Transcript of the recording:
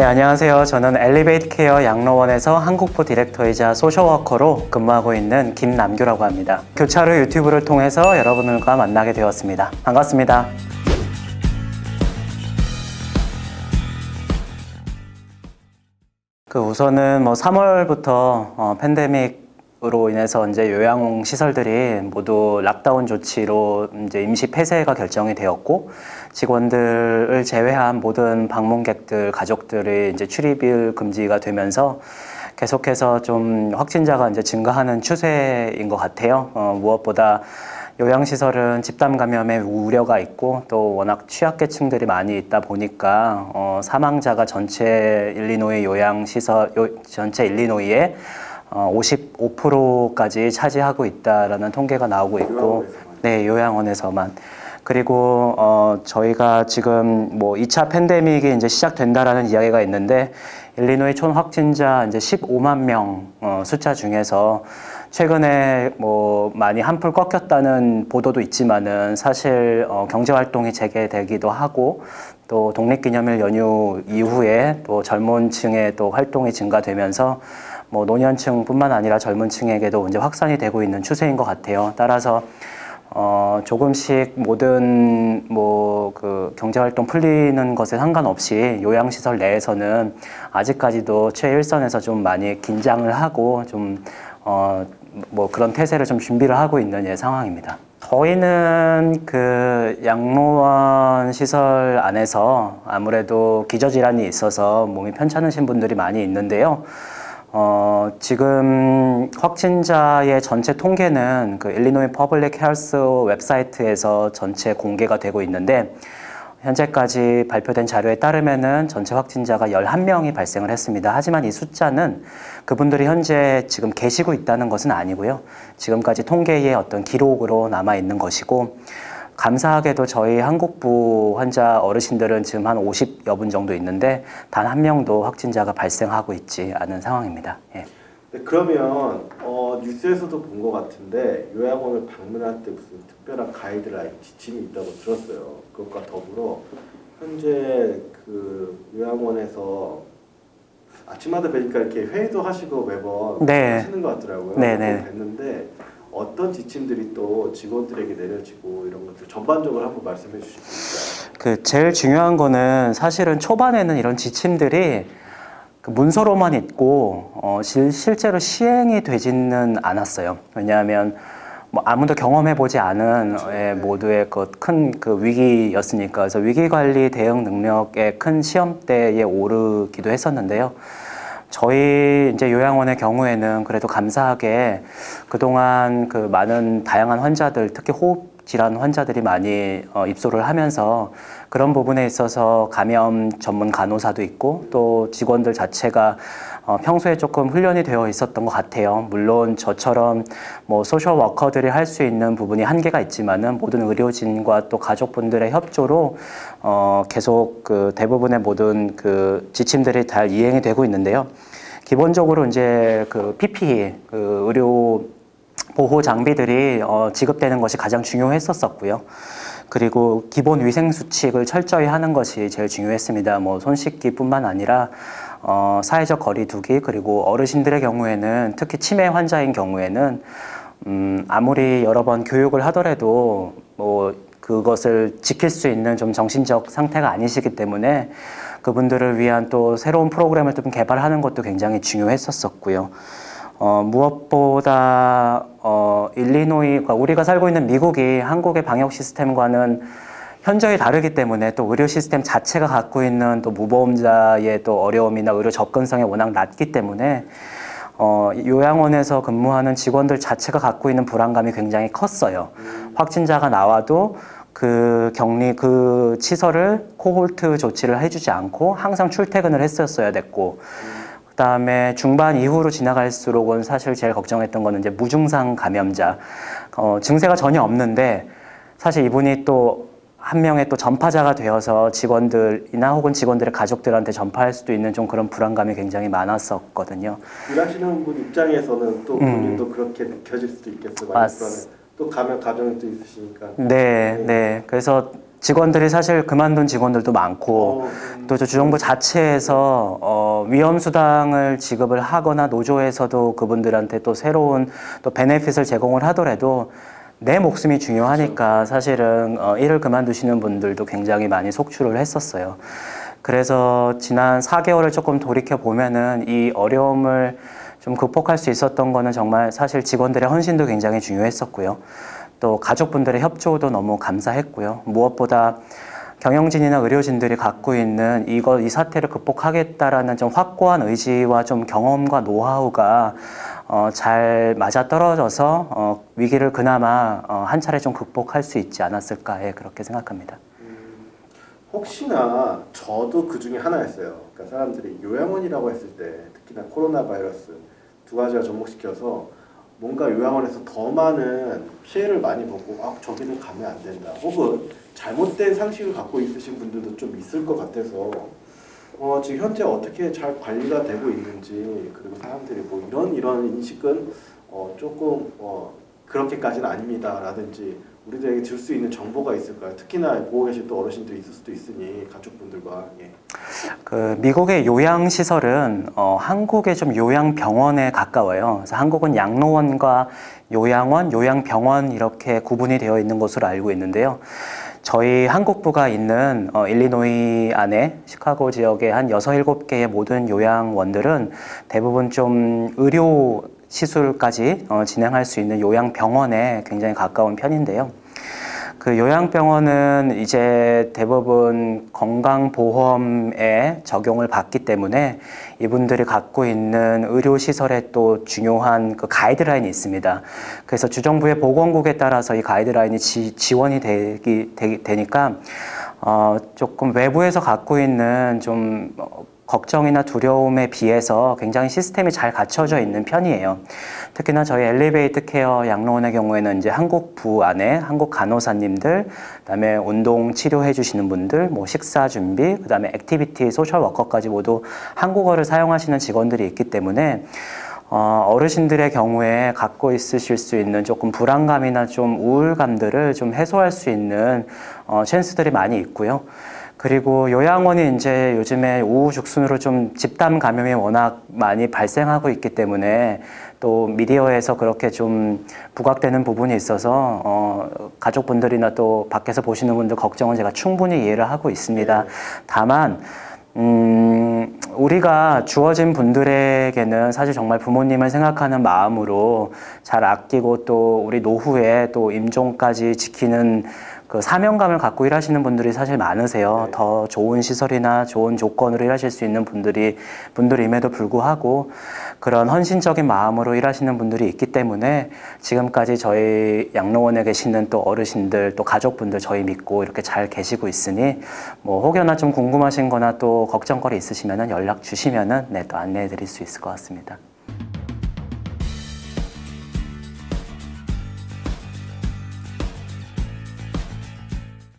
네, 안녕하세요. 저는 엘리베이트 케어 양로원에서 한국부 디렉터이자 소셜워커로 근무하고 있는 김남규라고 합니다. 교차 후 유튜브를 통해서 여러분들과 만나게 되었습니다. 반갑습니다. 우선은 3월부터 팬데믹으로 인해서 이제 요양 시설들이 모두 락다운 조치로 이제 임시 폐쇄가 결정이 되었고, 직원들을 제외한 모든 방문객들, 가족들이 이제 출입일 금지가 되면서 계속해서 좀 확진자가 이제 증가하는 추세인 것 같아요. 무엇보다 요양시설은 집단 감염의 우려가 있고 또 워낙 취약계층들이 많이 있다 보니까 사망자가 전체 일리노이 요양시설, 전체 일리노이의 55%까지 차지하고 있다라는 통계가 나오고 있고, 네, 요양원에서만. 그리고 저희가 지금 2차 팬데믹이 이제 시작된다라는 이야기가 있는데, 일리노이 총 확진자 이제 15만 명 숫자 중에서 최근에 많이 한풀 꺾였다는 보도도 있지만은 사실 경제 활동이 재개되기도 하고 또 독립기념일 연휴 이후에 또 젊은 층의 또 활동이 증가되면서 노년층뿐만 아니라 젊은 층에게도 이제 확산이 되고 있는 추세인 것 같아요. 따라서 조금씩 모든 그 경제활동 풀리는 것에 상관없이 요양시설 내에서는 아직까지도 최일선에서 좀 많이 긴장을 하고 좀 그런 태세를 좀 준비를 하고 있는 상황입니다. 저희는 그 양로원 시설 안에서 아무래도 기저질환이 있어서 몸이 편찮으신 분들이 많이 있는데요. 지금 확진자의 전체 통계는 그 일리노이 퍼블릭 헬스 웹사이트에서 전체 공개가 되고 있는데, 현재까지 발표된 자료에 따르면은 전체 확진자가 11명이 발생을 했습니다. 하지만 이 숫자는 그분들이 현재 지금 계시고 있다는 것은 아니고요. 지금까지 통계의 어떤 기록으로 남아 있는 것이고, 감사하게도 저희 한국부 환자 어르신들은 지금 한 50여 분 정도 있는데 단 한 명도 확진자가 발생하고 있지 않은 상황입니다. 예. 네, 그러면 뉴스에서도 본 것 같은데 요양원을 방문할 때 무슨 특별한 가이드라인, 지침이 있다고 들었어요. 그것과 더불어 현재 그 요양원에서 아침마다 뵈니까 이렇게 회의도 하시고 매번 네. 하시는 것 같더라고요. 네네. 뵀는데 어떤 지침들이 또 직원들에게 내려지고 이런 것들 전반적으로 한번 말씀해 주실 수 있을까요? 제일 중요한 거는 사실은 초반에는 이런 지침들이 그 문서로만 있고 실제로 시행이 되지는 않았어요. 왜냐하면 아무도 경험해보지 않은 모두의 큰 위기였으니까. 그래서 위기관리 대응 능력의 큰 시험대에 오르기도 했었는데요. 저희 이제 요양원의 경우에는 그래도 감사하게 그동안 그 많은 다양한 환자들, 특히 호흡 질환 환자들이 많이 입소를 하면서 그런 부분에 있어서 감염 전문 간호사도 있고 또 직원들 자체가 평소에 조금 훈련이 되어 있었던 것 같아요. 물론 저처럼 소셜 워커들이 할 수 있는 부분이 한계가 있지만은 모든 의료진과 또 가족분들의 협조로 계속 그 대부분의 모든 그 지침들이 잘 이행이 되고 있는데요. 기본적으로 이제 그 PPE, 그 의료 보호 장비들이 지급되는 것이 가장 중요했었고요. 그리고 기본 위생 수칙을 철저히 하는 것이 제일 중요했습니다. 손 씻기뿐만 아니라 사회적 거리두기, 그리고 어르신들의 경우에는 특히 치매 환자인 경우에는 아무리 여러 번 교육을 하더라도 그것을 지킬 수 있는 좀 정신적 상태가 아니시기 때문에 그분들을 위한 또 새로운 프로그램을 좀 개발하는 것도 굉장히 중요했었고요. 무엇보다 일리노이가 우리가 살고 있는 미국이 한국의 방역 시스템과는 현저히 다르기 때문에 또 의료 시스템 자체가 갖고 있는 또 무보험자의 또 어려움이나 의료 접근성이 워낙 낮기 때문에 요양원에서 근무하는 직원들 자체가 갖고 있는 불안감이 굉장히 컸어요. 확진자가 나와도 그 시설을 코홀트 조치를 해주지 않고 항상 출퇴근을 했었어야 됐고, 그 다음에 중반 이후로 지나갈수록은 사실 제일 걱정했던 거는 이제 무증상 감염자, 증세가 전혀 없는데 사실 이분이 또 한 명의 또 전파자가 되어서 직원들이나 혹은 직원들의 가족들한테 전파할 수도 있는 좀 그런 불안감이 굉장히 많았었거든요. 일하시는 분 입장에서는 또 본인도 그렇게 느껴질 수도 있겠어요. 또 감염 가정이 또 있으시니까. 네. 그래서 직원들이 사실 그만둔 직원들도 많고 또 주정부 자체에서 위험수당을 지급을 하거나 노조에서도 그분들한테 또 새로운 또 베네핏을 제공을 하더라도 내 목숨이 중요하니까 사실은 일을 그만두시는 분들도 굉장히 많이 속출을 했었어요. 그래서 지난 4개월을 조금 돌이켜 보면은 이 어려움을 좀 극복할 수 있었던 거는 정말 사실 직원들의 헌신도 굉장히 중요했었고요. 또 가족분들의 협조도 너무 감사했고요. 무엇보다 경영진이나 의료진들이 갖고 있는 이 사태를 극복하겠다라는 좀 확고한 의지와 좀 경험과 노하우가 잘 맞아떨어져서 위기를 그나마 한 차례 좀 극복할 수 있지 않았을까 그렇게 생각합니다. 혹시나 저도 그 중에 하나였어요. 그러니까 사람들이 요양원이라고 했을 때 특히나 코로나 바이러스 두 가지가 접목시켜서 뭔가 요양원에서 더 많은 피해를 많이 보고 저기는 가면 안 된다. 혹은 잘못된 상식을 갖고 있으신 분들도 좀 있을 것 같아서 지금 현재 어떻게 잘 관리가 되고 있는지 그리고 사람들이 뭐 이런 인식은 조금 그렇게까지는 아닙니다라든지 우리들에게 줄 수 있는 정보가 있을까요? 특히나 보고 계신 또 어르신들이 있을 수도 있으니 가족분들과 그 미국의 요양 시설은 한국의 좀 요양병원에 가까워요. 그래서 한국은 양로원과 요양원, 요양병원 이렇게 구분이 되어 있는 것으로 알고 있는데요. 저희 한국부가 있는 일리노이 안에 시카고 지역의 한 6, 7개의 모든 요양원들은 대부분 좀 의료 시술까지 진행할 수 있는 요양병원에 굉장히 가까운 편인데요. 그 요양병원은 이제 대부분 건강보험에 적용을 받기 때문에 이분들이 갖고 있는 의료시설에 또 중요한 그 가이드라인이 있습니다. 그래서 주정부의 보건국에 따라서 이 가이드라인이 지원이 되니까 조금 외부에서 갖고 있는 좀 걱정이나 두려움에 비해서 굉장히 시스템이 잘 갖춰져 있는 편이에요. 특히나 저희 엘리베이터 케어 양로원의 경우에는 이제 한국부 안에 한국 간호사님들, 그다음에 운동 치료해 주시는 분들, 뭐 식사 준비, 그다음에 액티비티 소셜 워커까지 모두 한국어를 사용하시는 직원들이 있기 때문에 어르신들의 경우에 갖고 있으실 수 있는 조금 불안감이나 좀 우울감들을 좀 해소할 수 있는 찬스들이 많이 있고요. 그리고 요양원이 이제 요즘에 우후죽순으로 좀 집단 감염이 워낙 많이 발생하고 있기 때문에 또 미디어에서 그렇게 좀 부각되는 부분이 있어서 가족분들이나 또 밖에서 보시는 분들 걱정은 제가 충분히 이해를 하고 있습니다. 다만 우리가 주어진 분들에게는 사실 정말 부모님을 생각하는 마음으로 잘 아끼고 또 우리 노후에 또 임종까지 지키는 그 사명감을 갖고 일하시는 분들이 사실 많으세요. 더 좋은 시설이나 좋은 조건으로 일하실 수 있는 분들임에도 불구하고 그런 헌신적인 마음으로 일하시는 분들이 있기 때문에 지금까지 저희 양로원에 계시는 또 어르신들 또 가족분들 저희 믿고 이렇게 잘 계시고 있으니 뭐 혹여나 좀 궁금하신 거나 또 걱정거리 있으시면은 연락 주시면은 또 안내해 드릴 수 있을 것 같습니다.